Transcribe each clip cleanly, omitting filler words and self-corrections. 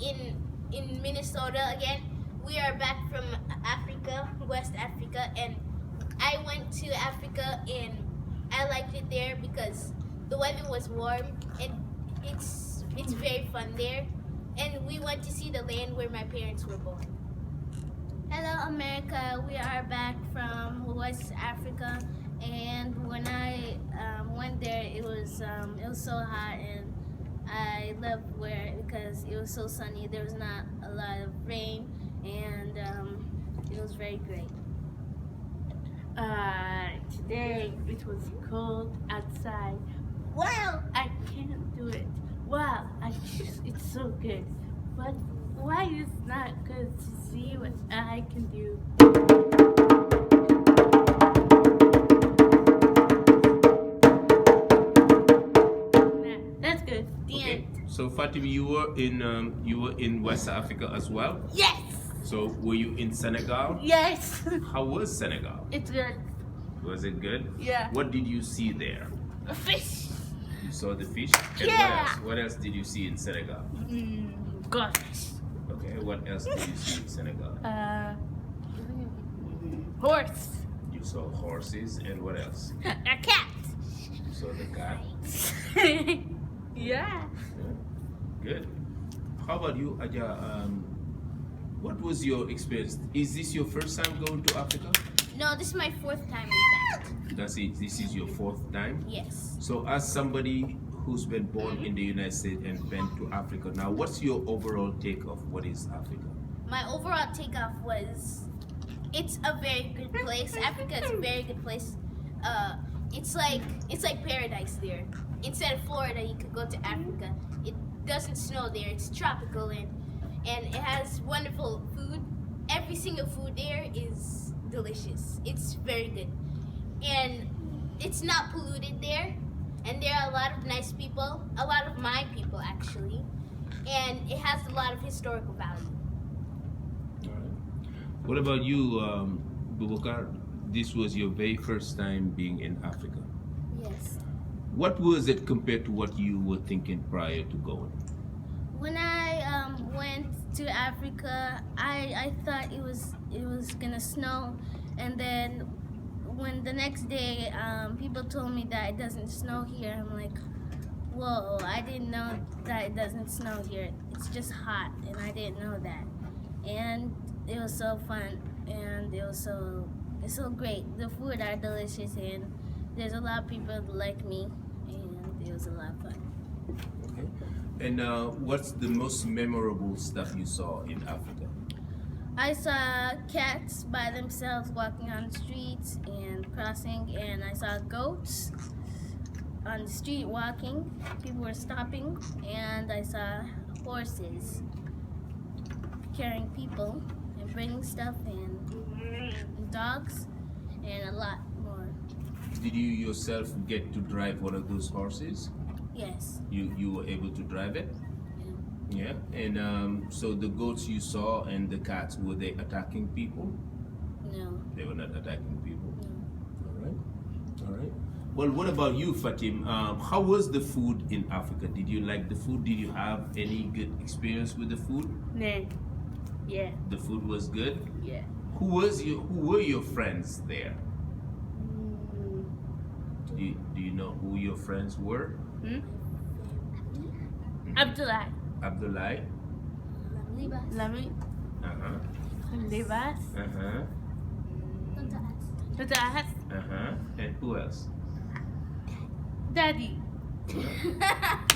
in Minnesota again. We are back from Africa, West Africa, and I went to Africa and I liked it there because the weather was warm and it's very fun there. And we went to see the land where my parents were born. Hello America, we are back from West Africa, and when I went there it was so hot, and I loved where because it was so sunny. There was not a lot of rain, and it was very great. Today it was cold outside. Wow! I can't do it. Wow, it's so good. But why is not good to see what I can do? That's good. The Okay. end. So Fatime, you were in West Africa as well. Yes. So were you in Senegal? Yes. How was Senegal? It's good. Was it good? Yeah. What did you see there? A fish. You saw the fish? And Yeah. what else did you see in Senegal? Gosh. Okay, what else did you see in Senegal? Horse. You saw horses, and what else? A cat. You saw the cat. Yeah. Yeah. Good. How about you, Aja? What was your experience? Is this your first time going to Africa? No, this is my 4th time in fact. That's it. This is your 4th time. Yes. So, as somebody who's been born in the United States and been to Africa, now what's your overall take of what is Africa? My overall takeoff was, it's a very good place. Africa is a very good place. It's like paradise there. Instead of Florida, you could go to Africa. It doesn't snow there. It's tropical, and it has wonderful food. Every single food there is delicious. It's very good, and it's not polluted there. And there are a lot of nice people, a lot of my people actually, and it has a lot of historical value. All right. What about you, Bubakar? This was your very first time being in Africa. Yes. What was it compared to what you were thinking prior to going? When I went to Africa, I thought it was gonna snow, and then when the next day people told me that it doesn't snow here, I'm like, whoa! I didn't know that it doesn't snow here. It's just hot, and I didn't know that. And it was so fun, and it's so great. The food are delicious, and there's a lot of people like me, and it was a lot of fun. Okay. And what's the most memorable stuff you saw in Africa? I saw cats by themselves walking on the streets and crossing, and I saw goats on the street walking. People were stopping, and I saw horses carrying people and bringing stuff, and dogs, and a lot more. Did you yourself get to drive one of those horses? Yes. You were able to drive it? Yeah. And so the goats you saw and the cats, were they attacking people? No. They were not attacking people. No. All right. All right. Well, what about you, Fatim? How was the food in Africa? Did you like the food? Did you have any good experience with the food? Nah. Yeah. The food was good. Yeah. Who were your friends there? Do you know who your friends were? Abdullah. Abdullah. Lami. Uh-huh. Libas. Uh-huh. Tatas. Uh-huh. And who else? Daddy.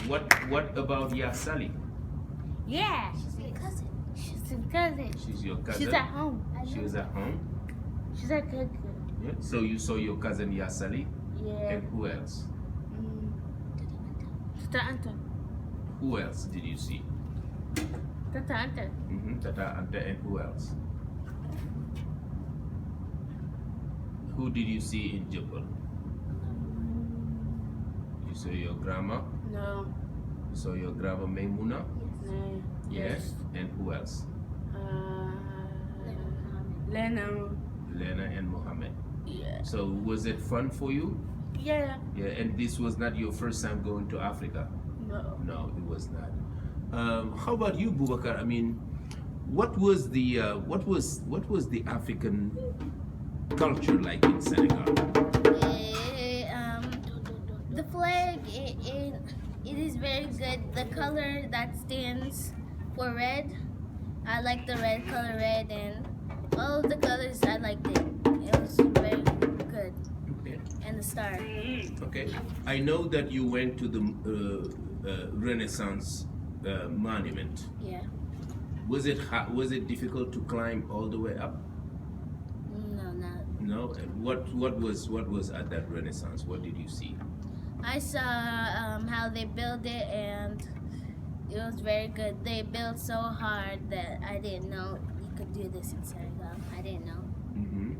What about Yasali? Yeah. She's my cousin. She's a cousin. She's your cousin? She's at home. She was at home? She's a good. Yeah. So you saw your cousin Yasali? Yeah. And who else? Tata Anta. Who else did you see? Tata Anta. Tata Anta, and who else? Who did you see in Japan? You saw your grandma? No. You saw your grandma Maimuna? No. Yes. And who else? Lena. Lena and Mohammed. Yeah. So was it fun for you? Yeah. Yeah, and this was not your first time going to Africa? No. No, it was not. How about you, Bubakar? I mean, what was the African culture like in Senegal? Eh, the flag, it is very good. The color that stands for red, I like the red color red, and all of the colors I liked it. It was very good. Okay. And the star. Okay. I know that you went to the Renaissance monument. Yeah. Was it difficult to climb all the way up? No, not. No. And what was at that Renaissance? What did you see? I saw how they built it, and it was very good. They built so hard that I didn't know you could do this in Senegal. I didn't know. Mm-hmm.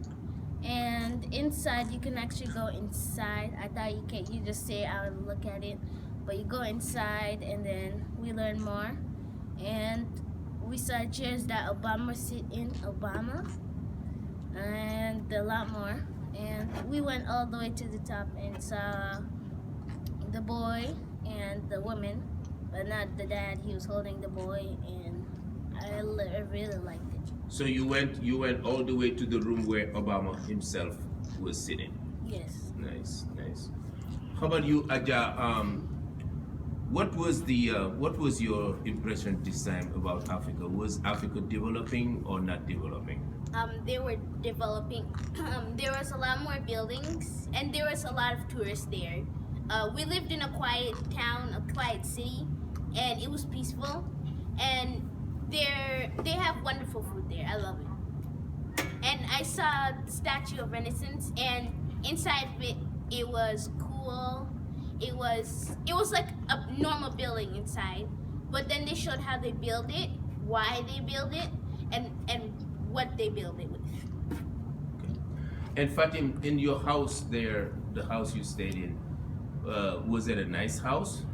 And inside, you can actually go inside. I thought you can't. You just stay out and look at it, but you go inside, and then we learn more. And we saw chairs that Obama sit in. Obama, and a lot more. And we went all the way to the top and saw the boy and the woman, but not the dad. He was holding the boy, and I really liked it. So you went all the way to the room where Obama himself was sitting. Yes. Nice, nice. How about you, Aja? What was your impression this time about Africa? Was Africa developing or not developing? They were developing. There was a lot more buildings, and there was a lot of tourists there. We lived in a quiet town, a quiet city, and it was peaceful. And they have wonderful food there. I love it. And I saw the Statue of Renaissance, and inside of it, it was cool. It was like a normal building inside, but then they showed how they build it, why they build it, and what they build it with. Okay. And Fatim, in your house there, the house you stayed in, was it a nice house?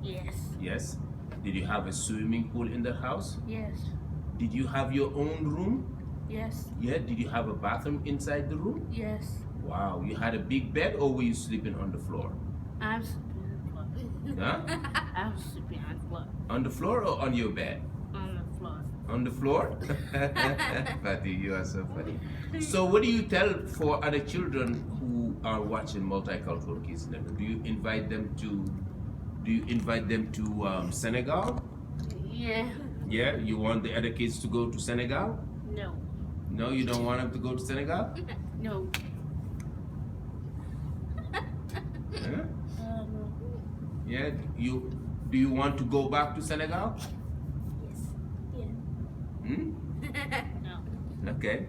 Yes. Yes. Did you have a swimming pool in the house? Yes. Did you have your own room? Yes. Yeah. Did you have a bathroom inside the room? Yes. Wow. You had a big bed, or were you sleeping on the floor? I'm sleeping on the floor. Huh? I'm sleeping on the floor. On the floor or on your bed? On the floor. On the floor? Fatty, you are so funny. So what do you tell for other children who are watching Multicultural Kids Network? Do you invite them to Senegal? Yeah. Yeah, you want the other kids to go to Senegal? No. No, you don't want them to go to Senegal? No. Huh? No. Yeah, do you want to go back to Senegal? Yes. Yeah. Hmm? No. Okay.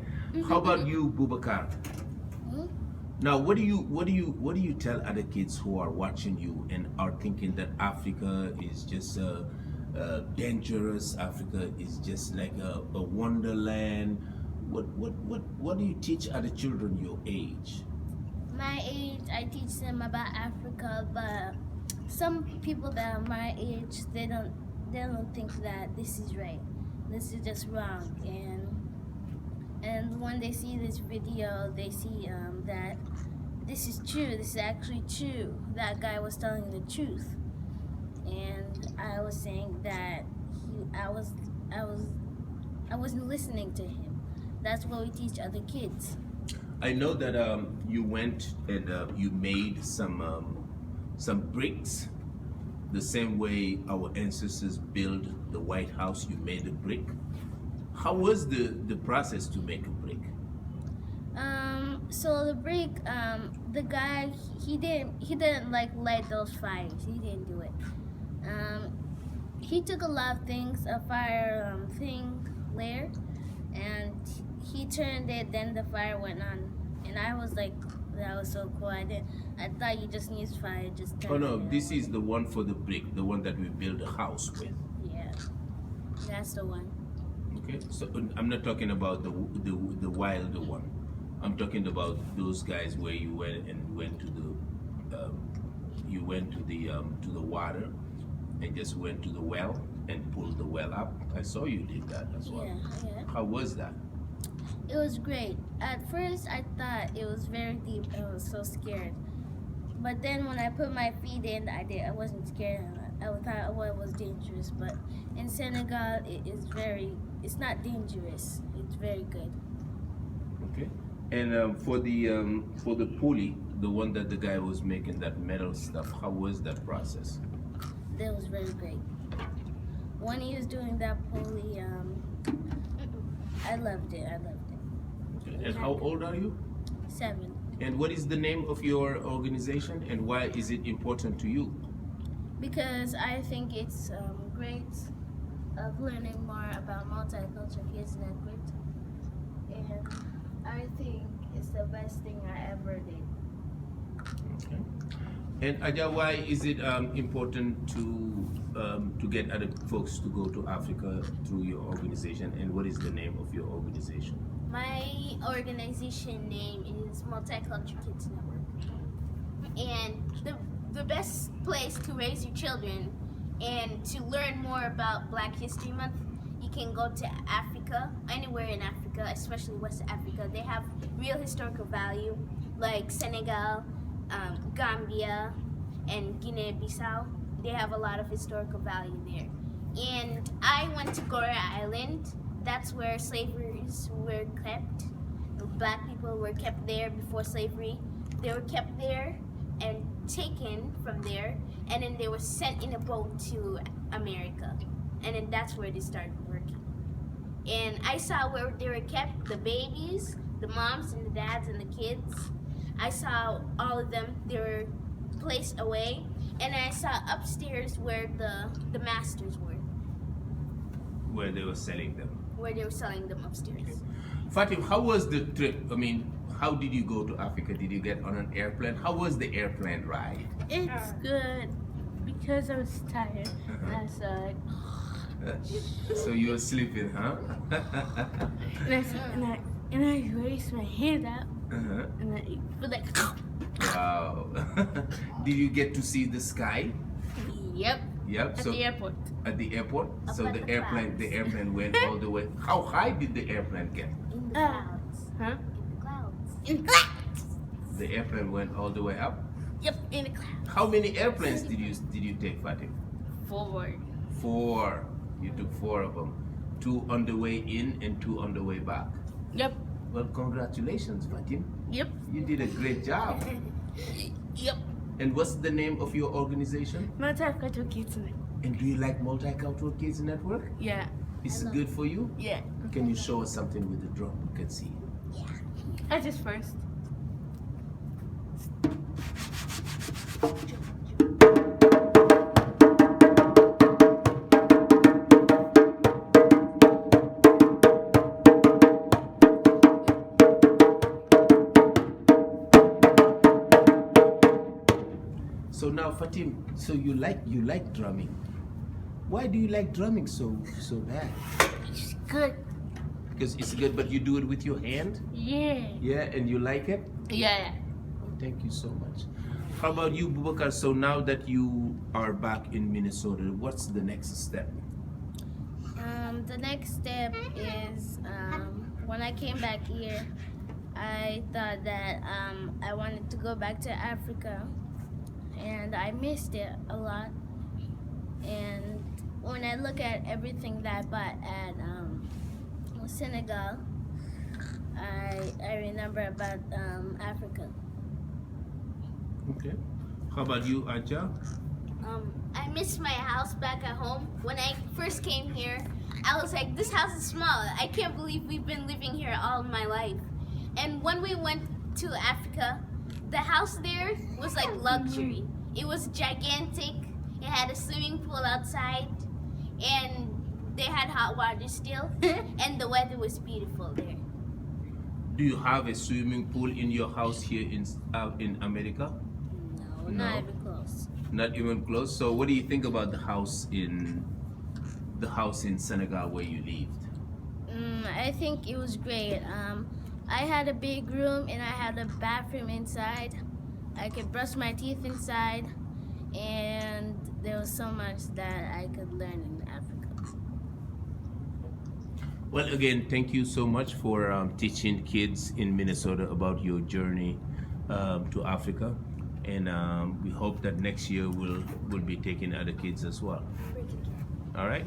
How about you, Bubakar? Hmm? Now, what do you tell other kids who are watching you and are thinking that Africa is just dangerous? Africa is just like a wonderland. What do you teach other children your age? My age, I teach them about Africa, but some people that are my age, they don't think that this is right. This is just wrong, and when they see this video, they see that this is true. This is actually true. That guy was telling the truth, and I was saying that I wasn't listening to him. That's what we teach other kids. I know that you went and you made some bricks, the same way our ancestors built the White House. You made a brick. How was the process to make a brick? So the brick, the guy, he didn't like light those fires. He didn't do it. He took a lot of things, a fire thing layer, and he turned it. Then the fire went on, and I was like, that was so cool. I thought you just used fire, just turn Oh no, it. this is the one for the brick, the one that we build a house with. Yeah, that's the one. Okay, so I'm not talking about the wilder one. I'm talking about those guys where you went to the water and just went to the well and pulled the well up. I saw you did that as well. Yeah. How was that? It was great. At first, I thought it was very deep and I was so scared. But then when I put my feet in, I wasn't scared. I thought it was dangerous. But in Senegal, it's not dangerous. It's very good. Okay. And for the pulley, the one that the guy was making that metal stuff, how was that process? That was very great. When he was doing that pulley, I loved it. Okay. And how old are you? 7. And what is the name of your organization and why is it important to you? Because I think it's great of learning more about Multicultural Kids Network. And I think it's the best thing I ever did. Okay. And Aja, why is it important to get other folks to go to Africa through your organization? And what is the name of your organization? My organization name is Multicultural Kids Network. And the best place to raise your children and to learn more about Black History Month, you can go to Africa, anywhere in Africa, especially West Africa. They have real historical value, like Senegal, Gambia, and Guinea-Bissau. They have a lot of historical value there. And I went to Gorée Island. That's where slaveries were kept. Black people were kept there before slavery. They were kept there and taken from there, and then they were sent in a boat to America. And then that's where they started working. And I saw where they were kept, the babies, the moms and the dads and the kids. I saw all of them. They were placed away. And I saw upstairs where the masters were, Where they were selling them. where they were selling them upstairs. Fatim, how was the trip? I mean, how did you go to Africa? Did you get on an airplane? How was the airplane ride? It's good because I was tired. And I was like, So you were sleeping, huh? and I raised my hand up, Uh-huh. and I feel like, Wow. Did you get to see the sky? Yep. Yep. at the airport. At the airport. Up So at the the airplane, clouds. the airplane went all the way. How high did the airplane get? In the Uh, clouds. Huh? In the clouds. In the clouds. The airplane went all the way up. Yep, in the clouds. How many airplanes did you take, Fatim? Forward. 4. You took 4 of them. 2 on the way in and 2 on the way back. Yep. Well, congratulations, Fatim. Yep. You did a great job. Yep. And what's the name of your organization? Multicultural Kids Network. And do you like Multicultural Kids Network? Yeah. Is I it love good for you? Yeah. Can you show us something with the drum? We can see. I just first. So now, Fatim, so you like drumming. Why do you like drumming so bad? It's good. Because it's good, but you do it with your hand? Yeah. Yeah, and you like it? Yeah. Thank you so much. How about you, Bubakar? So now that you are back in Minnesota, what's the next step? The next step is when I came back here, I thought that I wanted to go back to Africa, and I missed it a lot. And when I look at everything that I bought at Senegal, I remember about Africa. Okay. How about you, Aja? I miss my house back at home. When I first came here, I was like, this house is small. I can't believe we've been living here all my life. And when we went to Africa, the house there was like luxury. It was gigantic. It had a swimming pool outside, and they had hot water still, and the weather was beautiful there. Do you have a swimming pool in your house here in America? No, No. not even close. Not even close. So, what do you think about the house in Senegal where you lived? I think it was great. I had a big room and I had a bathroom inside. I could brush my teeth inside, and there was so much that I could learn in Africa. Well, again, thank you so much for teaching kids in Minnesota about your journey to Africa. and we hope that next year we'll be taking other kids as well. All right.